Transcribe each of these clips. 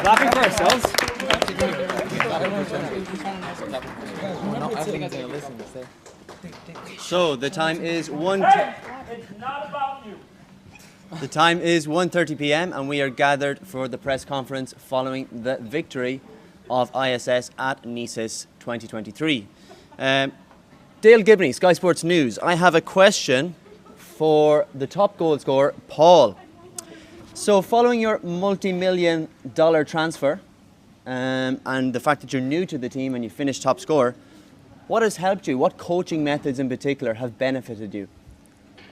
Clapping for ourselves. So the time is It's not about you. The time is 1:30 p.m. and we are gathered for the press conference following the victory of ISS at NECIS 2023. Dale Gibney, Sky Sports News. I have a question for the top goal scorer, Paul. So following your multi-million dollar transfer and the fact that you're new to the team and you finished top scorer, what has helped you? What coaching methods in particular have benefited you?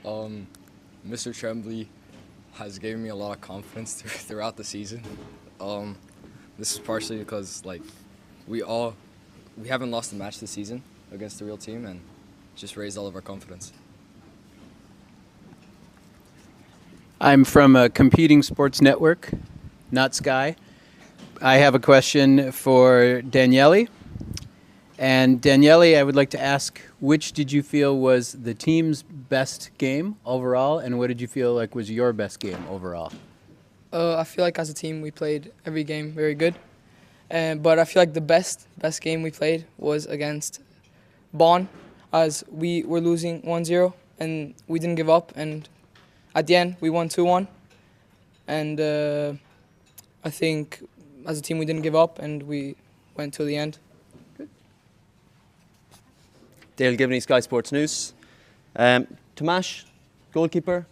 Mr. Tremblay has given me a lot of confidence throughout the season. This is partially because we haven't lost a match this season against the real team and just raised all of our confidence. I'm from a competing sports network, not Sky. I have a question for Daniele. And Daniele, I would like to ask, which did you feel was the team's best game overall, and what did you feel like was your best game overall? I feel like as a team we played every game very good, but I feel like the best game we played was against Bonn, as we were losing 1-0 and we didn't give up, and at the end we won 2-1, and I think as a team we didn't give up and we went till the end. Dale Gibney, Sky Sports News. Tomasz, goalkeeper.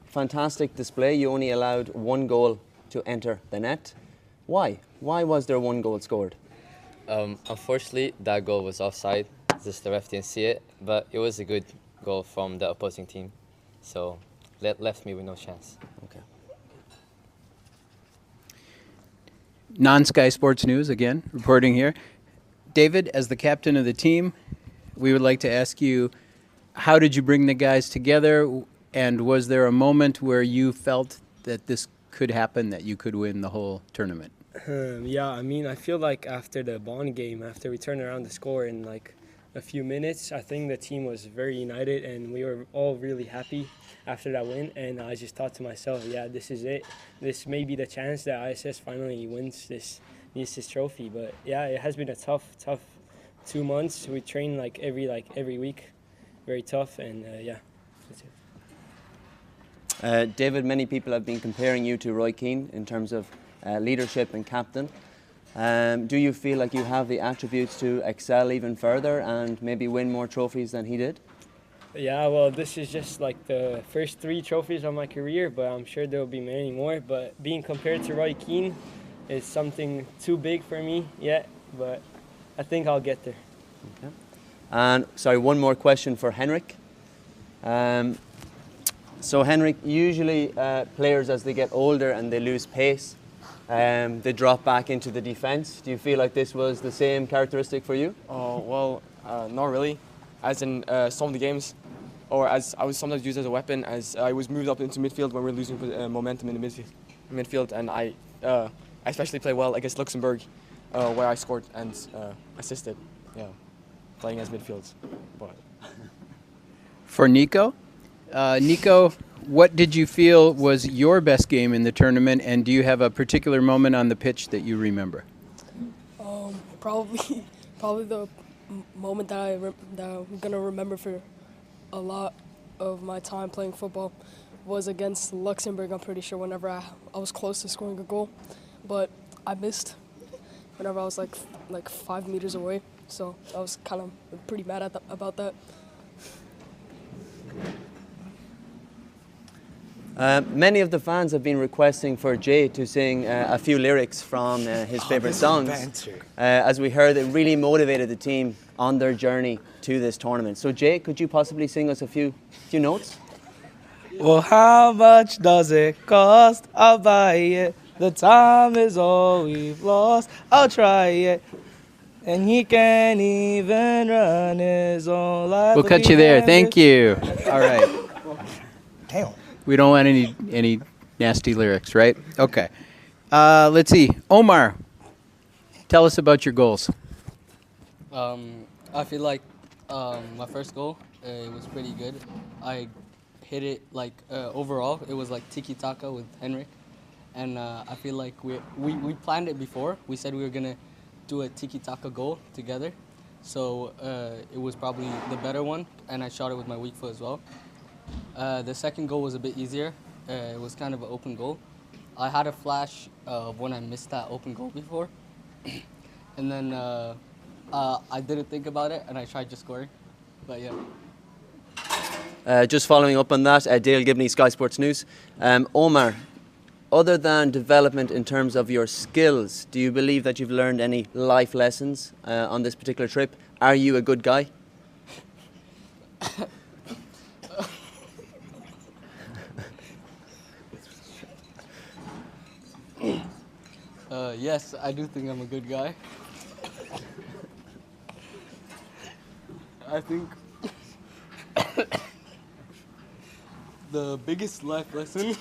Fantastic display. You only allowed one goal to enter the net. Why? Why was there one goal scored? Unfortunately, that goal was offside. Just the ref didn't see it, but it was a good goal from the opposing team. So left me with no chance. Okay. Non-Sky Sports News, again, reporting here. David, as the captain of the team, we would like to ask you, how did you bring the guys together, and was there a moment where you felt that this could happen, that you could win the whole tournament? Yeah, I mean, I feel like after the Bonn game, after we turned around the score in a few minutes, I think the team was very united and we were all really happy after that win. And I just thought to myself, yeah, this is it. This may be the chance that ISS finally wins this trophy. But yeah, it has been a tough 2 months. We train every week, very tough, and yeah, that's it. David, many people have been comparing you to Roy Keane in terms of leadership and captain. Do you feel like you have the attributes to excel even further and maybe win more trophies than he did? Yeah, well, this is just the first 3 trophies of my career, but I'm sure there will be many more. But being compared to Roy Keane is something too big for me yet, but I think I'll get there. Okay. And sorry, one more question for Henrik. So Henrik, usually players as they get older and they lose pace, they drop back into the defense. Do you feel like this was the same characteristic for you? Not really. As in some of the games, or as I was sometimes used as a weapon, as I was moved up into midfield when we were losing momentum in the midfield, and I especially play well against Luxembourg, where I scored and assisted. Yeah, playing as midfield. But For Nico, Nico, what did you feel was your best game in the tournament, and do you have a particular moment on the pitch that you remember? Probably the moment that I'm gonna remember for a lot of my time playing football was against Luxembourg. I'm pretty sure whenever I was close to scoring a goal, but I missed whenever I was like 5 meters away. So I was kind of pretty mad about that. Many of the fans have been requesting for Jay to sing a few lyrics from his favourite songs. As we heard, it really motivated the team on their journey to this tournament. So Jay, could you possibly sing us a few notes? Well, how much does it cost? I'll buy it. The time is all we've lost. I'll try it. And he can't even run his own life. We'll cut you there. Thank you. All right. Damn. We don't want any nasty lyrics, right? Okay. Let's see. Omar, tell us about your goals. I feel like my first goal, it was pretty good. I hit it overall, it was like tiki-taka with Henrik. and I feel like we planned it before. We said we were gonna do a tiki-taka goal together, so it was probably the better one, and I shot it with my weak foot as well. The second goal was a bit easier. It was kind of an open goal. I had a flash of when I missed that open goal before, and then I didn't think about it, and I tried just scoring. But yeah. Just following up on that, Dale Gibney, Sky Sports News. Omar, other than development in terms of your skills, do you believe that you've learned any life lessons on this particular trip? Are you a good guy? Yes, I do think I'm a good guy. I think the biggest life lesson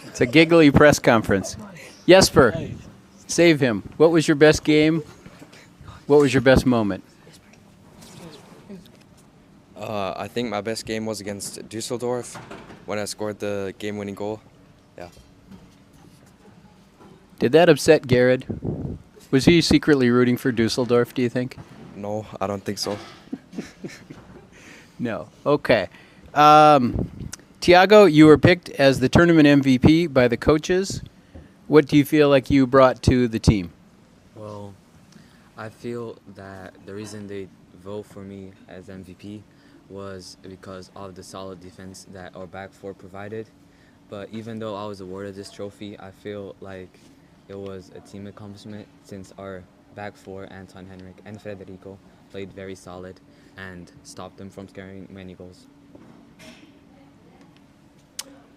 It's a giggly press conference. Jesper, save him. What was your best game? What was your best moment? I think my best game was against Düsseldorf when I scored the game-winning goal. Yeah. Did that upset Garrett? Was he secretly rooting for Dusseldorf, do you think? No, I don't think so. No. Okay. Tiago, you were picked as the tournament MVP by the coaches. What do you feel like you brought to the team? Well, I feel that the reason they vote for me as MVP was because of the solid defense that our back four provided. But even though I was awarded this trophy, I feel like it was a team accomplishment since our back four, Anton, Henrik, and Federico, played very solid and stopped them from scoring many goals.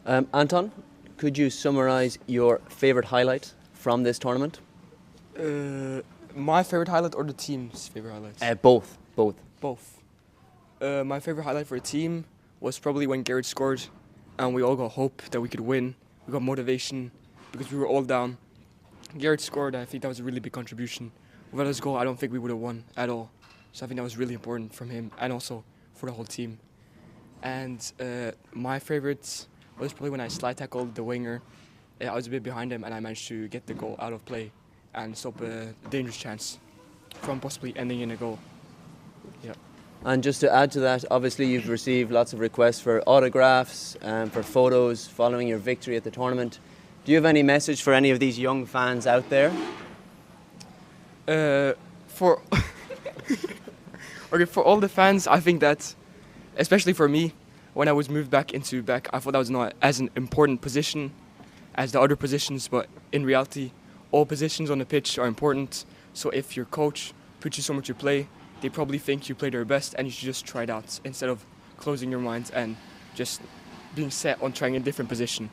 Anton, could you summarize your favorite highlight from this tournament? My favorite highlight or the team's favorite highlights? Both. Both. My favorite highlight for a team was probably when Garrett scored and we all got hope that we could win. We got motivation because we were all down. Garrett scored, and I think that was a really big contribution. Without his goal, I don't think we would have won at all. So I think that was really important from him and also for the whole team. And my favorite was probably when I slide tackled the winger. I was a bit behind him and I managed to get the goal out of play and stop a dangerous chance from possibly ending in a goal. Yeah. And just to add to that, obviously you've received lots of requests for autographs and for photos following your victory at the tournament. Do you have any message for any of these young fans out there? For all the fans, I think that, especially for me, when I was moved back into back, I thought that was not as an important position as the other positions, but in reality, all positions on the pitch are important. So if your coach puts you somewhere to play, they probably think you played their best and you should just try it out instead of closing your mind and just being set on trying a different position.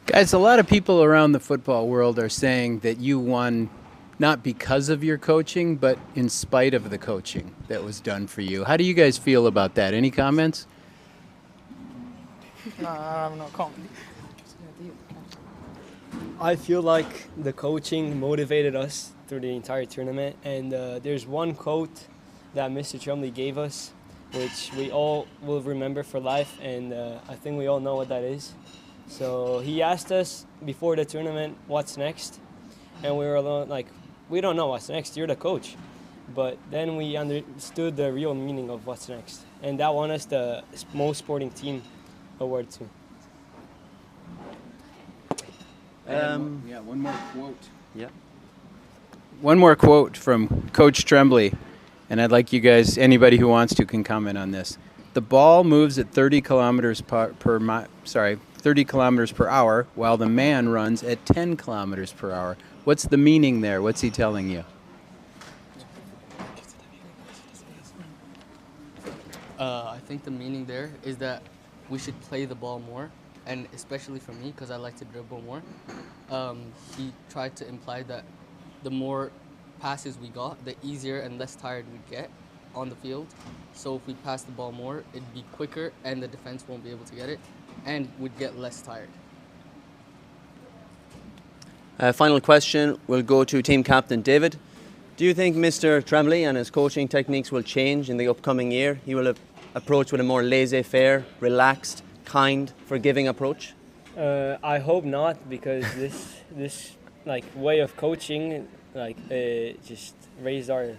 Guys, a lot of people around the football world are saying that you won not because of your coaching, but in spite of the coaching that was done for you. How do you guys feel about that? Any comments? No, I have no comment. I feel like the coaching motivated us through the entire tournament, and there's one quote that Mr. Chumley gave us, which we all will remember for life, and I think we all know what that is. So he asked us before the tournament, what's next? And we were like, we don't know what's next, you're the coach. But then we understood the real meaning of what's next. And that won us the most sporting team award too. One more quote. Yeah. One more quote from Coach Tremblay, and I'd like you guys, anybody who wants to, can comment on this. The ball moves at 30 kilometers per hour, while the man runs at 10 kilometers per hour. What's the meaning there? What's he telling you? I think the meaning there is that we should play the ball more, and especially for me, because I like to dribble more. He tried to imply that the more passes we got, the easier and less tired we'd get on the field. So if we pass the ball more, it'd be quicker and the defense won't be able to get it, and we'd get less tired. Final question will go to team captain David. Do you think Mr. Tremblay and his coaching techniques will change in the upcoming year? He will approach with a more laissez-faire, relaxed, kind, forgiving approach? I hope not, because this like way of coaching just raised our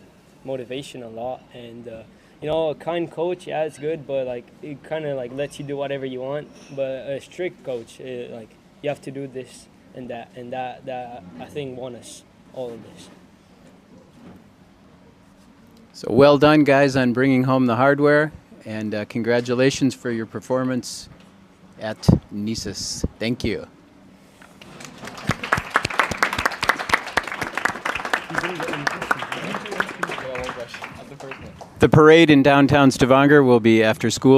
motivation a lot. And a kind coach, yeah, it's good, but like it kind of like lets you do whatever you want. But a strict coach, like you have to do this and that I think won us all of this. So well done, guys, on bringing home the hardware, and congratulations for your performance at NECIS. Thank you. The parade in downtown Stavanger will be after school.